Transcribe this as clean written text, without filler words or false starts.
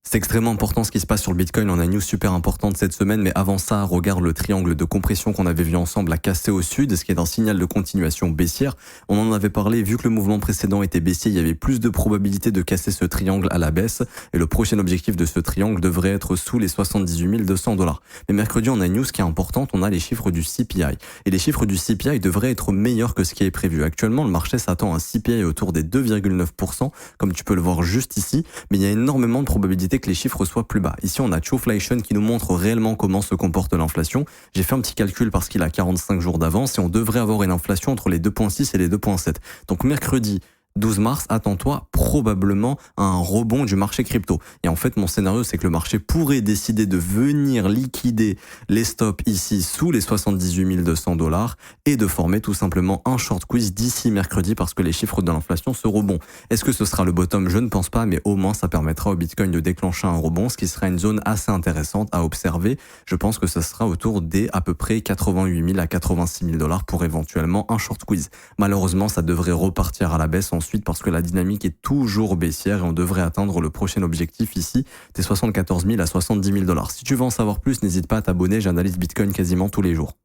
C'est extrêmement important ce qui se passe sur le Bitcoin. On a une news super importante cette semaine, mais avant ça, regarde le triangle de compression qu'on avait vu ensemble à casser au sud, ce qui est un signal de continuation baissière. On en avait parlé, vu que le mouvement précédent était baissier, il y avait plus de probabilité de casser ce triangle à la baisse, et le prochain objectif de ce triangle devrait être sous les 78 200 $. Mais mercredi, on a une news qui est importante, on a les chiffres du CPI. Et les chiffres du CPI devraient être meilleurs que ce qui est prévu. Actuellement, le marché s'attend à un CPI autour des 2,9%, comme tu peux le voir juste ici, mais il y a énormément de probabilités que les chiffres soient plus bas. Ici, on a Choflation qui nous montre réellement comment se comporte l'inflation. J'ai fait un petit calcul parce qu'il a 45 jours d'avance et on devrait avoir une inflation entre les 2,6 et les 2,7. Donc mercredi 12 mars, attends-toi probablement à un rebond du marché crypto. Et en fait, mon scénario, c'est que le marché pourrait décider de venir liquider les stops ici sous les 78 200 $ et de former tout simplement un short quiz d'ici mercredi parce que les chiffres de l'inflation seront bons. Est-ce que ce sera le bottom? Je ne pense pas, mais au moins ça permettra au Bitcoin de déclencher un rebond, ce qui sera une zone assez intéressante à observer. Je pense que ce sera autour des à peu près 88 000 à 86 000 $ pour éventuellement un short quiz. Malheureusement, ça devrait repartir à la baisse ensuite parce que la dynamique est toujours baissière et on devrait atteindre le prochain objectif ici des 74 000 à 70 000 $. Si tu veux en savoir plus, n'hésite pas à t'abonner, j'analyse Bitcoin quasiment tous les jours.